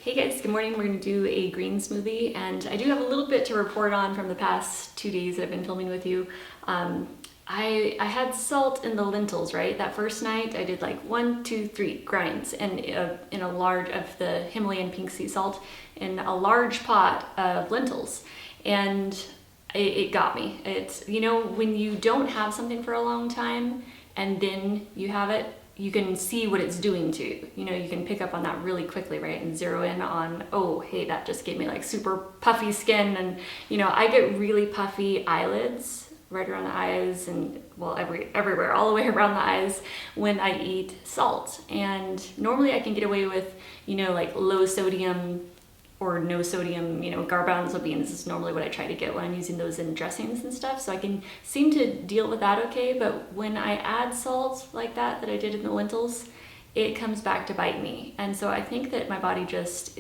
Hey guys, good morning. We're gonna do a green smoothie, and I do have a little bit to report on from the past 2 days that I've been filming with you. I had salt in the lentils, right? That first night I did like 1, 2, 3 grinds and in a large of the Himalayan pink sea salt in a large pot of lentils, and it got me. It's, you know, when you don't have something for a long time and then you have it, you can see what it's doing to you. You know, you can pick up on that really quickly, right? And zero in on, oh, hey, that just gave me like super puffy skin. And, you know, I get really puffy eyelids right around the eyes and, well, everywhere, all the way around the eyes when I eat salt. And normally I can get away with, you know, like low sodium or no sodium, you know, garbanzo beans is normally what I try to get when I'm using those in dressings and stuff. So I can seem to deal with that okay, but when I add salt like that I did in the lentils, it comes back to bite me. And so I think that my body just,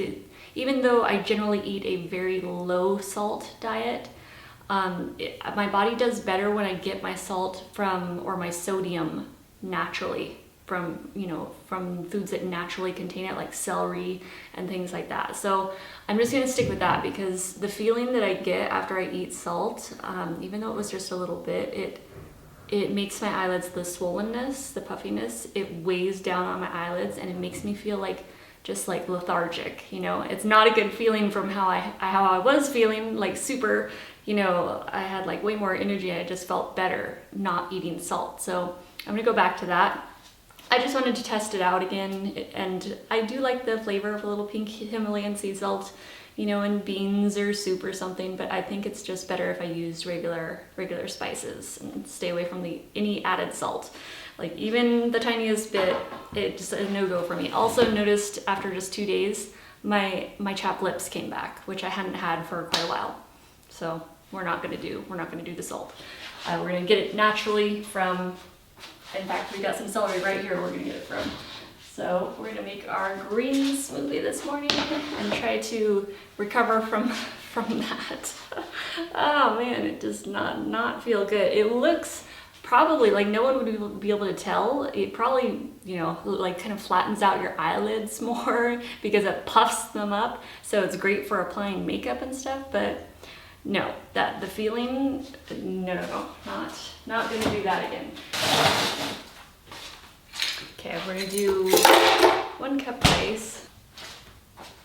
even though I generally eat a very low salt diet, my body does better when I get my salt from, or my sodium naturally from, you know, from foods that naturally contain it, like celery and things like that. So I'm just gonna stick with that, because the feeling that I get after I eat salt, even though it was just a little bit, it makes my eyelids, the swollenness, the puffiness, it weighs down on my eyelids and it makes me feel like just like lethargic. You know, it's not a good feeling from how I was feeling, like super, you know, I had like way more energy. I just felt better not eating salt. So I'm gonna go back to that. I just wanted to test it out again, and I do like the flavor of a little pink Himalayan sea salt, you know, in beans or soup or something, but I think it's just better if I use regular spices and stay away from any added salt. Like even the tiniest bit, it's just a no-go for me. Also noticed after just 2 days, my chapped lips came back, which I hadn't had for quite a while. So we're not gonna do the salt. We're gonna get it naturally from, in fact, we got some celery right here we're gonna get it from. So we're gonna make our green smoothie this morning and try to recover from that. Oh man, it does not feel good. It looks probably like no one would be able to tell. It probably, you know, like kind of flattens out your eyelids more because it puffs them up. So it's great for applying makeup and stuff, but no, the feeling, no, not gonna do that again. Okay, we're gonna do 1 cup rice.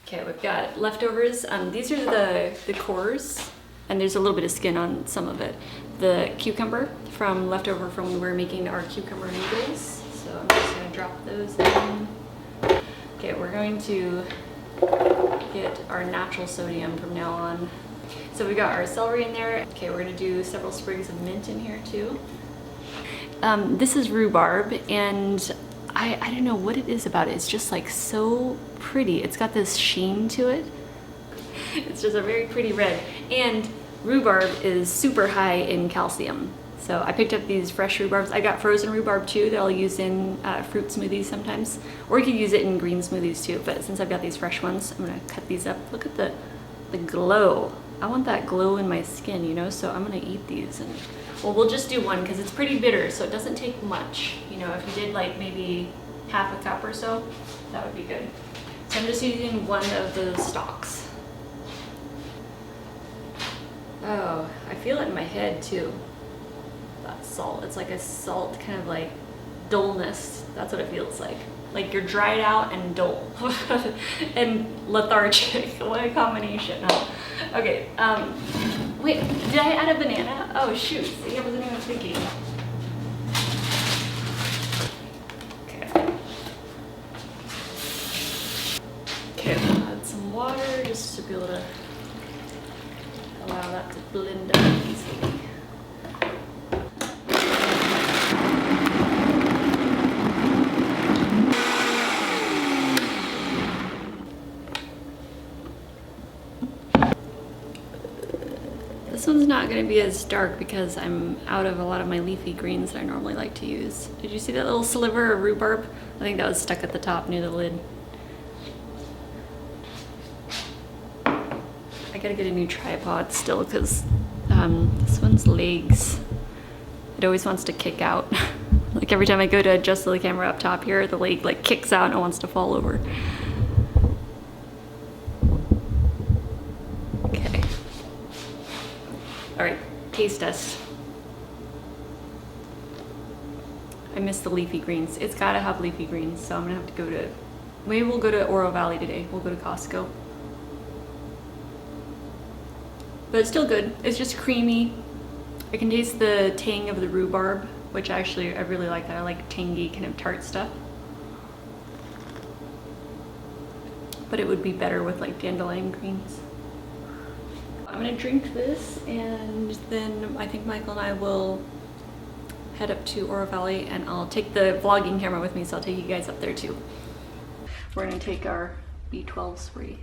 Okay, we've got leftovers. These are the cores, and there's a little bit of skin on some of it. The cucumber leftover from when we were making our cucumber noodles. So I'm just gonna drop those in. Okay, we're going to get our natural sodium from now on. So we got our celery in there. Okay, we're gonna do several sprigs of mint in here too. This is rhubarb, and I don't know what it is about it. It's just like so pretty. It's got this sheen to it. It's just a very pretty red. And rhubarb is super high in calcium. So I picked up these fresh rhubarbs. I got frozen rhubarb too that I'll use in fruit smoothies sometimes. Or you could use it in green smoothies too, but since I've got these fresh ones, I'm gonna cut these up. Look at the glow. I want that glow in my skin, you know, so I'm gonna eat these. And well, we'll just do one because it's pretty bitter, so it doesn't take much. You know, if you did like maybe half a cup or so, that would be good. So I'm just using one of the stalks. Oh, I feel it in my head too. That salt, it's like a salt kind of like dullness. That's what it feels like. Like you're dried out and dull and lethargic. What a combination, huh? Okay, wait, did I add a banana? Oh shoot, see, I wasn't even thinking. Okay. Okay, we'll add some water just to be able to allow that to blend up easily. This one's not going to be as dark because I'm out of a lot of my leafy greens that I normally like to use. Did you see that little sliver of rhubarb? I think that was stuck at the top near the lid. I gotta get a new tripod still because this one's legs. It always wants to kick out. Like every time I go to adjust the camera up top here, the leg like kicks out and it wants to fall over. taste test. I miss the leafy greens. It's gotta have leafy greens, so I'm gonna have to go to, maybe we'll go to Oro Valley today. We'll go to Costco. But it's still good. It's just creamy. I can taste the tang of the rhubarb, which actually I really like that. I like tangy, kind of tart stuff. But it would be better with like dandelion greens. I'm gonna drink this, and then I think Michael and I will head up to Oro Valley, and I'll take the vlogging camera with me, so I'll take you guys up there too. We're gonna take our B12 spray.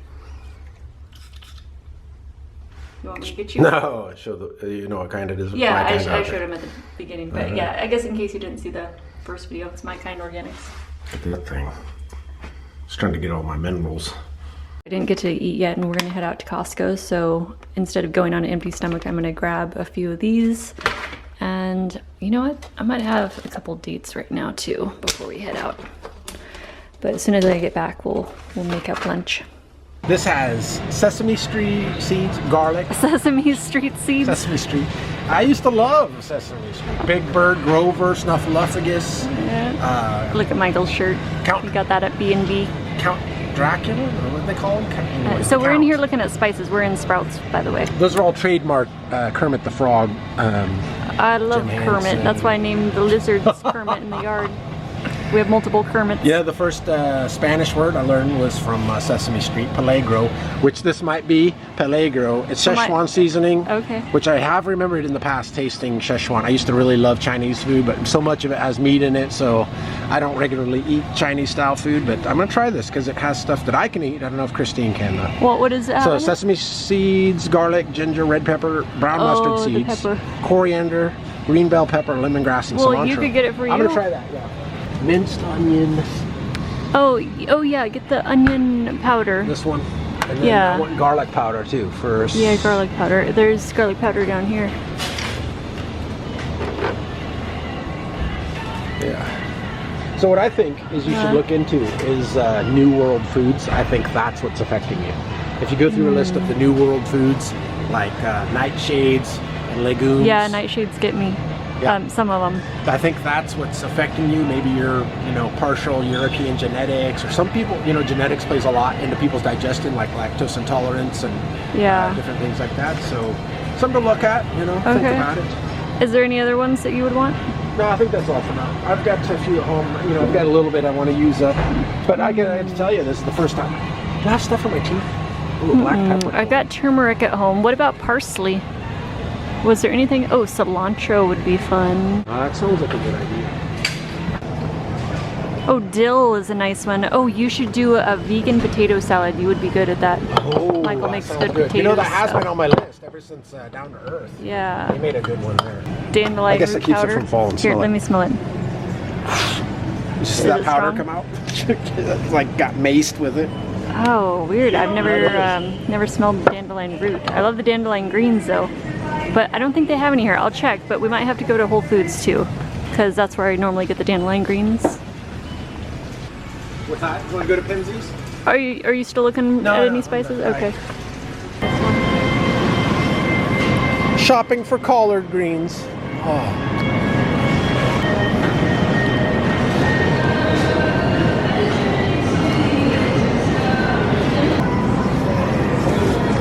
You want me to get you? No, show the, you know what kind it is. Yeah, I showed him at the beginning, but yeah, I guess in case you didn't see the first video, it's My Kind Organics. That thing. Just trying to get all my minerals. I didn't get to eat yet, and we're gonna head out to Costco, so instead of going on an empty stomach, I'm gonna grab a few of these. And you know what? I might have a couple dates right now too before we head out. But as soon as I get back, we'll make up lunch. This has sesame street seeds, garlic. Sesame Street seeds? Sesame Street. I used to love Sesame Street. Big Bird, Grover, Snuffleupagus. Yeah. Look at Michael's shirt. He got that at B&B. Count Dracula, or what they call him? Anyways, so we're in here looking at spices. We're in Sprouts, by the way. Those are all trademark Kermit the Frog. I love Kermit. That's why I named the lizards Kermit in the yard. We have multiple Kermits. Yeah, the first Spanish word I learned was from Sesame Street, peligro, which this might be, peligro. It's Szechuan Seasoning, okay. Which I have remembered in the past tasting Szechuan. I used to really love Chinese food, but so much of it has meat in it, so I don't regularly eat Chinese style food, but I'm gonna try this because it has stuff that I can eat. I don't know if Christine can though. What is that? So sesame seeds, garlic, ginger, red pepper, brown mustard seeds, coriander, green bell pepper, lemongrass, and cilantro. Well, you could get it for you. I'm gonna try that, yeah. Minced onions. Oh yeah, get the onion powder. This one. And then I want garlic powder too first. Yeah, garlic powder. There's garlic powder down here. Yeah. So what I think is you should look into is New World foods. I think that's what's affecting you. If you go through a list of the New World foods, like nightshades and legumes. Yeah, nightshades get me. Yeah. Some of them. I think that's what's affecting you. Maybe you're, partial European genetics, or some people, genetics plays a lot into people's digestion, like lactose intolerance and different things like that. So, something to look at, think about it. Is there any other ones that you would want? No, I think that's all for now. I've got a few at home. I've got a little bit I want to use up, but I have to tell you, this is the first time. Do I have stuff for my teeth? Ooh, black pepper. I've got turmeric at home. What about parsley? Was there anything? Oh, cilantro would be fun. That sounds like a good idea. Oh, dill is a nice one. Oh, you should do a vegan potato salad. You would be good at that. Oh, Michael makes good potatoes. That has been on my list ever since Down to Earth. Yeah. They made a good one there. Dandelion I guess it keeps powder. it from falling. Here, let me smell it. You see that powder come out? It's like got maced with it. Oh, weird. I've never smelled the dandelion root. I love the dandelion greens though. But I don't think they have any here. I'll check, but we might have to go to Whole Foods too, because that's where I normally get the dandelion greens. What's that? You want to go to Pinsy's? Are you still looking at any spices? Okay. Shopping for collard greens. Oh.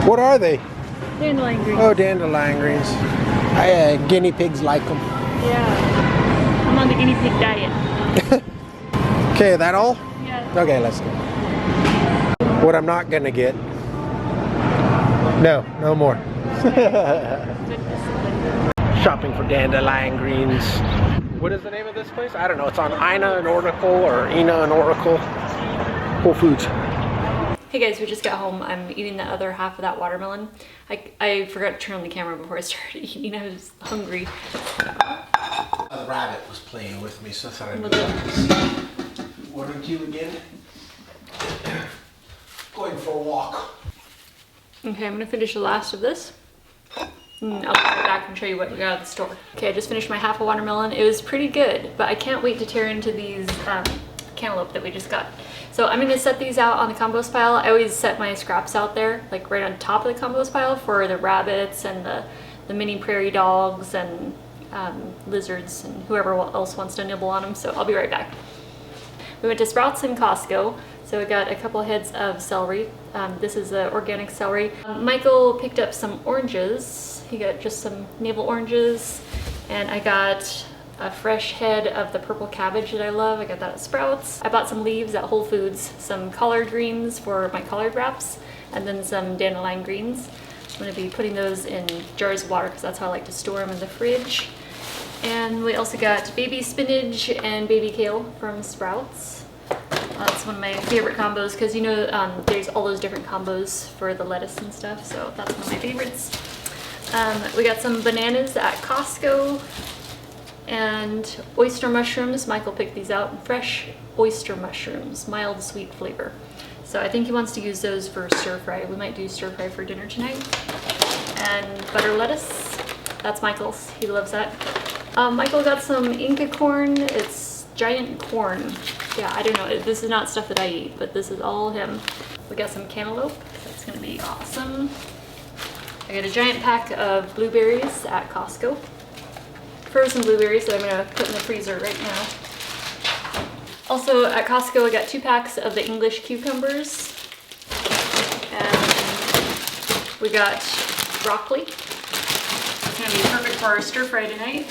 What are they? Dandelion greens. Oh, dandelion greens. Guinea pigs like them. Yeah. I'm on the guinea pig diet. Okay, that all? Yeah. Okay, let's go. What I'm not gonna get. No more. Shopping for dandelion greens. What is the name of this place? I don't know. It's on Ina and Oracle, or Ina and Oracle. Whole Foods. Hey guys, we just got home. I'm eating the other half of that watermelon. I forgot to turn on the camera before I started eating. I was hungry. The rabbit was playing with me, so I thought I'd do that. What are you again? Going for a walk. Okay, I'm gonna finish the last of this. And I'll be right back and show you what we got at the store. Okay, I just finished my half a watermelon. It was pretty good, but I can't wait to tear into these cantaloupe that we just got. So I'm gonna set these out on the compost pile. I always set my scraps out there, like right on top of the compost pile for the rabbits and the the mini prairie dogs and lizards and whoever else wants to nibble on them. So I'll be right back. We went to Sprouts and Costco. So we got a couple heads of celery. This is organic celery. Michael picked up some oranges. He got just some navel oranges. And I got a fresh head of the purple cabbage that I love. I got that at Sprouts. I bought some leaves at Whole Foods, some collard greens for my collard wraps, and then some dandelion greens. I'm going to be putting those in jars of water because that's how I like to store them in the fridge. And we also got baby spinach and baby kale from Sprouts. That's one of my favorite combos because, you know, there's all those different combos for the lettuce and stuff, so that's one of my favorites. We got some bananas at Costco and oyster mushrooms. Michael picked these out. Fresh oyster mushrooms, mild sweet flavor. So I think he wants to use those for stir fry. We might do stir fry for dinner tonight. And butter lettuce. That's Michael's. He loves that. Michael got some Inca corn. It's giant corn. Yeah, I don't know. This is not stuff that I eat, but this is all him. We got some cantaloupe. That's going to be awesome. I got a giant pack of blueberries at Costco. Frozen blueberries that I'm going to put in the freezer right now. Also at Costco, I got 2 packs of the English cucumbers. And we got broccoli. It's going to be perfect for our stir fry tonight.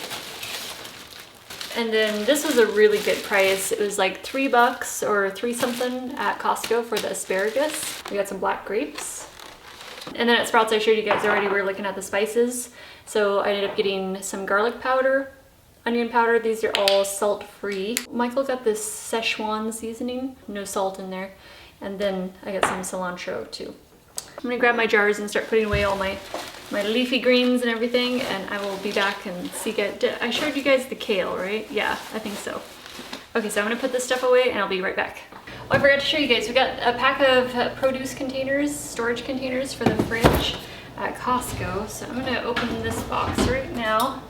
And then this was a really good price. It was like $3 or 3 something at Costco for the asparagus. We got some black grapes. And then at Sprouts, I showed you guys already, we were looking at the spices. So I ended up getting some garlic powder, onion powder. These are all salt-free. Michael got this Szechuan Seasoning, no salt in there. And then I got some cilantro too. I'm gonna grab my jars and start putting away all my leafy greens and everything, and I will be back and see. I showed you guys the kale, right? Yeah, I think so. Okay, so I'm gonna put this stuff away and I'll be right back. Oh, I forgot to show you guys. We got a pack of produce containers, storage containers for the fridge at Costco. So I'm gonna open this box right now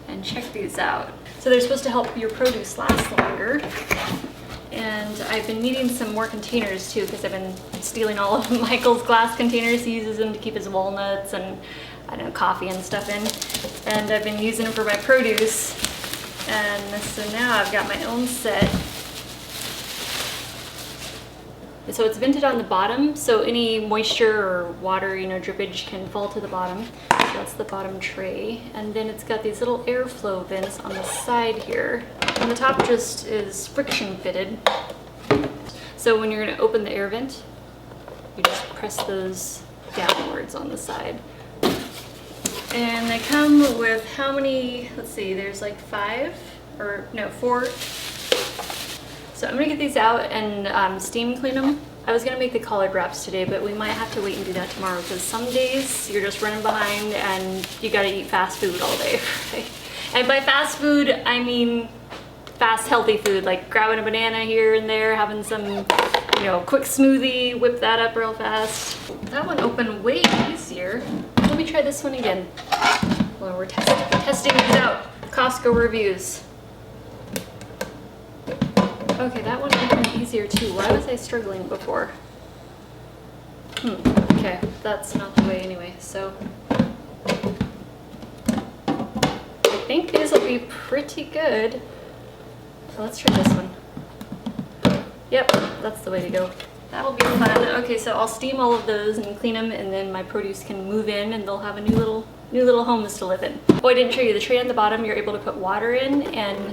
and check these out. So they're supposed to help your produce last longer. And I've been needing some more containers too because I've been stealing all of Michael's glass containers. He uses them to keep his walnuts and, I don't know, coffee and stuff in. And I've been using them for my produce. And so now I've got my own set. So it's vented on the bottom, so any moisture or water, you know, drippage can fall to the bottom. So that's the bottom tray. And then it's got these little airflow vents on the side here. And the top just is friction fitted. So when you're gonna open the air vent, you just press those downwards on the side. And they come with how many, let's see, there's like 4. So I'm gonna get these out and steam clean them. I was gonna make the collard wraps today, but we might have to wait and do that tomorrow because some days you're just running behind and you gotta eat fast food all day, right? And by fast food, I mean fast, healthy food, like grabbing a banana here and there, having some, you know, quick smoothie, whip that up real fast. That one opened way easier. Let me try this one again. Well, we're testing these out. Costco reviews. Okay, that one opened easier too. Why was I struggling before? Okay, that's not the way anyway, so. I think these will be pretty good. So let's try this one. Yep, that's the way to go. That'll be fun. Okay, so I'll steam all of those and clean them, and then my produce can move in and they'll have a new little homes to live in. Oh, I didn't show you the tray on the bottom. You're able to put water in, and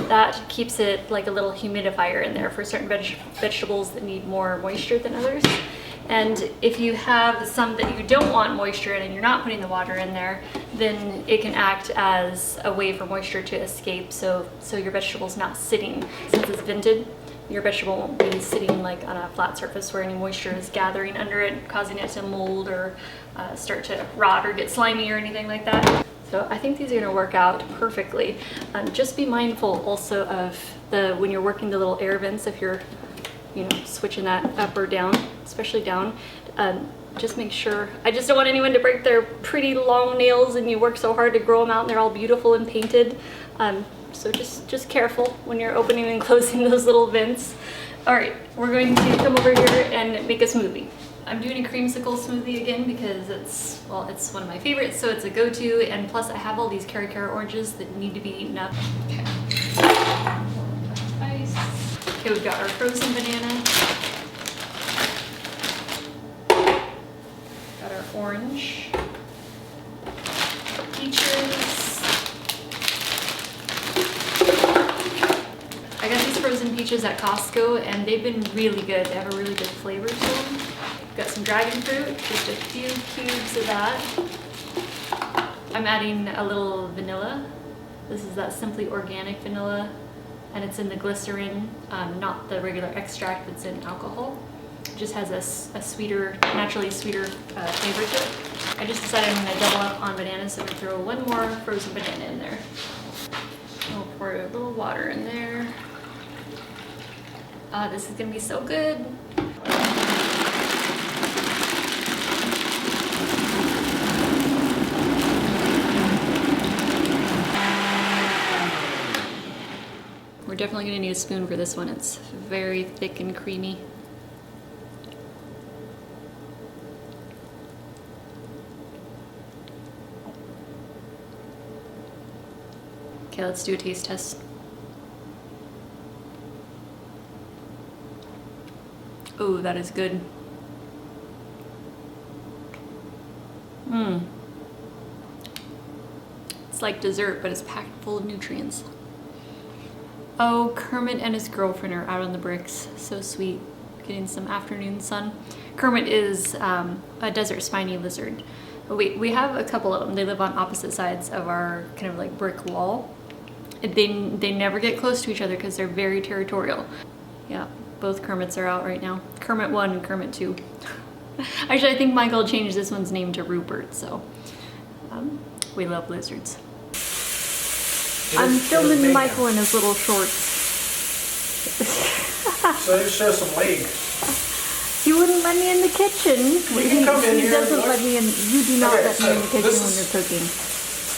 that keeps it like a little humidifier in there for certain vegetables that need more moisture than others. And if you have some that you don't want moisture in and you're not putting the water in there, then it can act as a way for moisture to escape, so your vegetable's not sitting. Since it's vented, your vegetable won't be sitting like on a flat surface where any moisture is gathering under it, causing it to mold or start to rot or get slimy or anything like that. So I think these are gonna work out perfectly. Just be mindful also of when you're working the little air vents, if you're, you know, switching that up or down, especially down, just make sure. I just don't want anyone to break their pretty long nails and you work so hard to grow them out and they're all beautiful and painted. So just careful when you're opening and closing those little vents. All right, we're going to come over here and make a smoothie. I'm doing a creamsicle smoothie again because it's one of my favorites, so it's a go-to, and plus I have all these Cara oranges that need to be eaten up. Okay. Ice. Okay, we've got our frozen banana. Got our orange. Peaches. I got these frozen peaches at Costco and they've been really good. They have a really good flavor to them. Got some dragon fruit, just a few cubes of that. I'm adding a little vanilla. This is that Simply Organic vanilla, and it's in the glycerin, not the regular extract that's in alcohol. It just has a sweeter, naturally sweeter flavor to it. I just decided I'm gonna double up on bananas, so I'm gonna throw one more frozen banana in there. I'll pour a little water in there. This is gonna be so good. We're definitely gonna need a spoon for this one. It's very thick and creamy. Okay, let's do a taste test. Oh, that is good. It's like dessert, but it's packed full of nutrients. Oh, Kermit and his girlfriend are out on the bricks. So sweet, getting some afternoon sun. Kermit is a desert spiny lizard. We have a couple of them. They live on opposite sides of our kind of like brick wall. They never get close to each other because they're very territorial. Yeah, both Kermits are out right now. Kermit 1 and Kermit 2. Actually, I think Michael changed this one's name to Rupert, so we love lizards. I'm filming Michael in his little shorts. So just show some leg. He wouldn't let me in the kitchen. He doesn't let me in. You do not let me in the kitchen when you're cooking.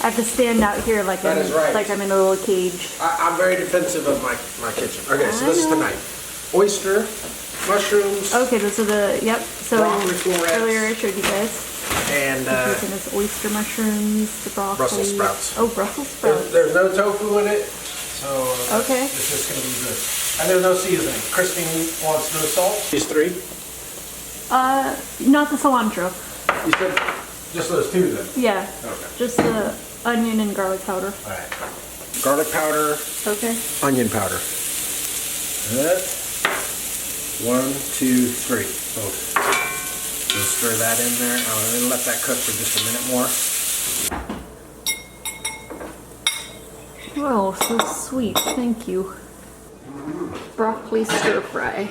I have to stand out here like I'm in a little cage. I'm very defensive of my kitchen. Okay, so this is tonight. Oyster, mushrooms. Okay, those are the, yep. So broccoli florets. Earlier I showed you guys. And this oyster mushrooms, the broccoli. Brussels sprouts. Oh, Brussels sprouts. There's no tofu in it, so okay. It's just going to be good. And there's no seasoning. Christine wants no salt. These 3? Not the cilantro. You said just those 2 then? Yeah. Okay. Just the onion and garlic powder. All right. Garlic powder. Okay. Onion powder. 1, 2, 3. Both. We'll stir that in there. I'm going to let that cook for just a minute more. Oh, so sweet. Thank you. Broccoli stir fry.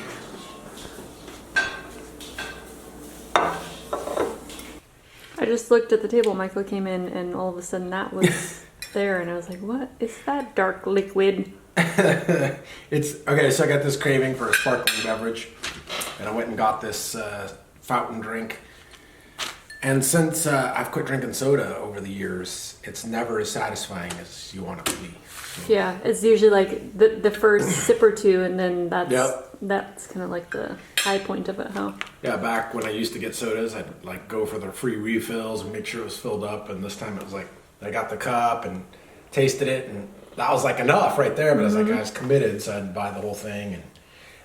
I just looked at the table. Michael came in and all of a sudden that was there and I was like, what is that dark liquid? It's okay, so I got this craving for a sparkling beverage and I went and got this fountain drink. And since I've quit drinking soda over the years, it's never as satisfying as you want it to be. Yeah, it's usually like the first sip or two and then that's kind of like the high point of it, huh? Yeah, back when I used to get sodas, I'd like go for the free refills and make sure it was filled up, and this time it was like I got the cup and tasted it and that was like enough right there, but I was like, I was committed, so I'd buy the whole thing. And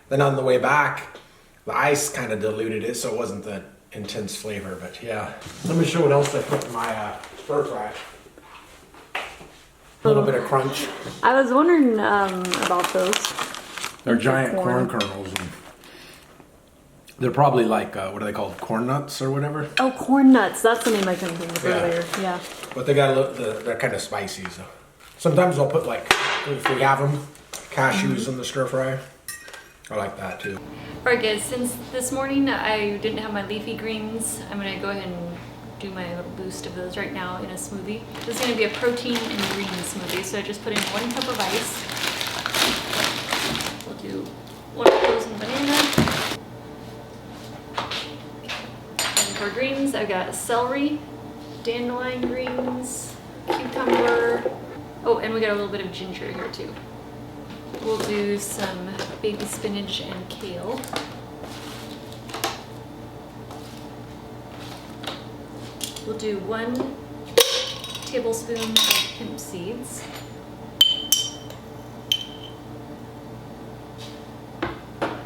then on the way back, the ice kind of diluted it, so it wasn't the intense flavor, but yeah. Let me show what else I put in my stir fry. A little bit of crunch. I was wondering about those. They're giant corn kernels. And they're probably like, what are they called? Corn nuts or whatever? Oh, corn nuts. That's the name I couldn't think of earlier. Yeah. But they got a little, they're kind of spicy, so. Sometimes I'll put like, if we have them, cashews in the stir fry. I like that too. Alright guys, since this morning I didn't have my leafy greens, I'm going to go ahead and do my little boost of those right now in a smoothie. This is going to be a protein and green smoothie, so I just put in 1 cup of ice. We'll do 1 frozen banana. And for greens, I've got celery, dandelion greens, cucumber. Oh, and we got a little bit of ginger here too. We'll do some baby spinach and kale. We'll do 1 tablespoon of hemp seeds.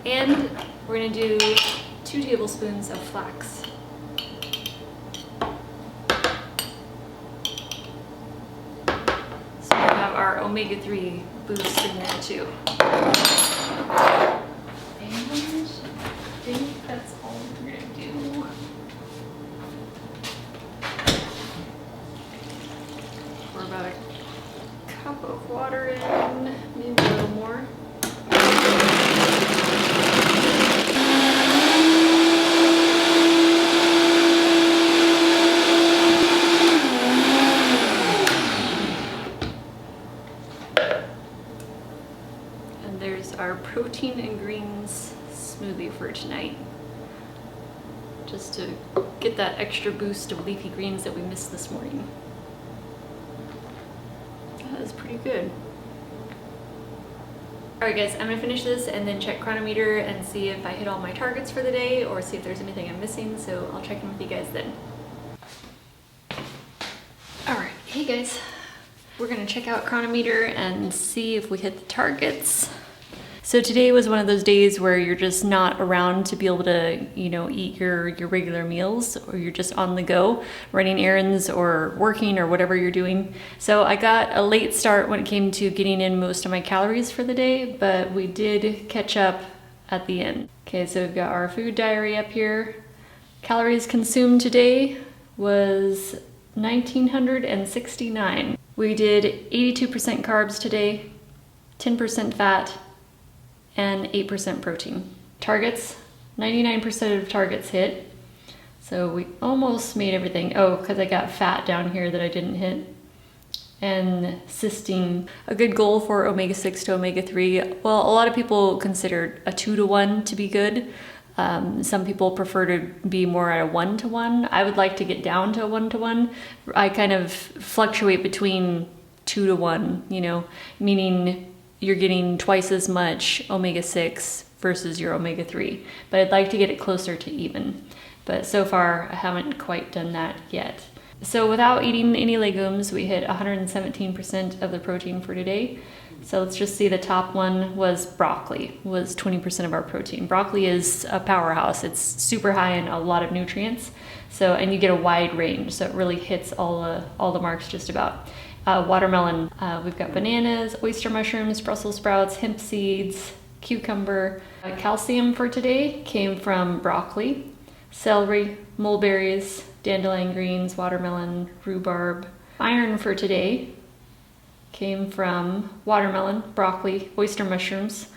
And we're gonna do 2 tablespoons of flax. So we have our omega-3 boost in there too. And I think that's all we're gonna do. Pour about a cup of water in, maybe a little more. And there's our protein and greens smoothie for tonight. Just to get that extra boost of leafy greens that we missed this morning. That is pretty good. Alright guys, I'm gonna finish this and then check Chronometer and see if I hit all my targets for the day or see if there's anything I'm missing, so I'll check in with you guys then. Alright, hey guys. We're gonna check out Chronometer and see if we hit the targets. So today was one of those days where you're just not around to be able to, you know, eat your regular meals, or you're just on the go, running errands or working or whatever you're doing. So I got a late start when it came to getting in most of my calories for the day, but we did catch up at the end. Okay, so we've got our food diary up here. Calories consumed today was 1,969. We did 82% carbs today, 10% fat, and 8% protein. Targets, 99% of targets hit. So we almost made everything. Oh, because I got fat down here that I didn't hit. And cysteine, a good goal for omega-6 to omega-3. Well, a lot of people consider a 2-to-1 to be good. Some people prefer to be more at a 1-to-1. I would like to get down to a 1-to-1. I kind of fluctuate between 2-to-1, you know, meaning you're getting twice as much omega-6 versus your omega-3. But I'd like to get it closer to even. But so far, I haven't quite done that yet. So without eating any legumes, we hit 117% of the protein for today. So let's just see, the top one was broccoli, was 20% of our protein. Broccoli is a powerhouse. It's super high in a lot of nutrients. So, and you get a wide range, so it really hits all the marks just about. Watermelon, we've got bananas, oyster mushrooms, Brussels sprouts, hemp seeds, cucumber. Calcium for today came from broccoli, celery, mulberries, dandelion greens, watermelon, rhubarb. Iron for today came from watermelon, broccoli, oyster mushrooms,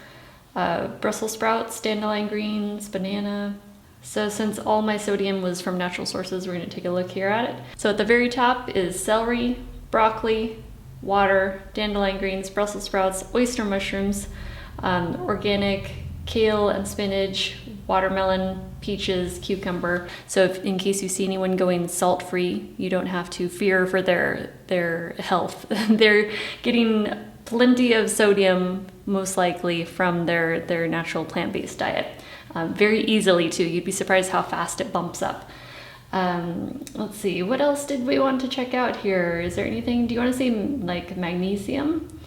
Brussels sprouts, dandelion greens, banana. So since all my sodium was from natural sources, we're going to take a look here at it. So at the very top is celery, broccoli, water, dandelion greens, Brussels sprouts, oyster mushrooms, organic kale and spinach, watermelon, peaches, cucumber. So if, in case you see anyone going salt-free, you don't have to fear for their health. They're getting plenty of sodium, most likely from their natural plant-based diet. Very easily too. You'd be surprised how fast it bumps up. Let's see, what else did we want to check out here? Is there anything, do you want to say like magnesium?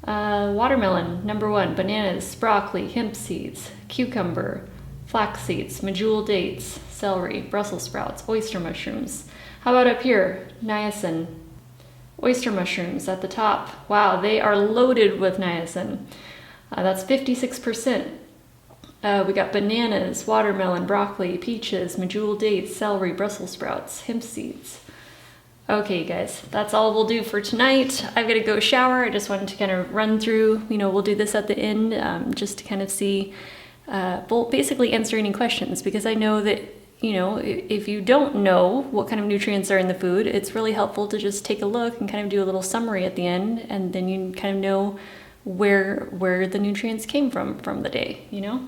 Watermelon, number 1, bananas, broccoli, hemp seeds, cucumber, flax seeds, medjool dates, celery, Brussels sprouts, oyster mushrooms. How about up here? Niacin, oyster mushrooms at the top. Wow, they are loaded with niacin. That's 56%. We got bananas, watermelon, broccoli, peaches, medjool dates, celery, Brussels sprouts, hemp seeds. Okay guys, that's all we'll do for tonight. I've got to go shower. I just wanted to kind of run through, you know, we'll do this at the end, just to kind of see, well, basically answer any questions, because I know that, you know, if you don't know what kind of nutrients are in the food, it's really helpful to just take a look and kind of do a little summary at the end, and then you kind of know where the nutrients came from the day, you know?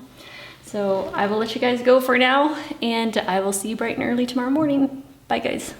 So I will let you guys go for now, and I will see you bright and early tomorrow morning. Bye guys.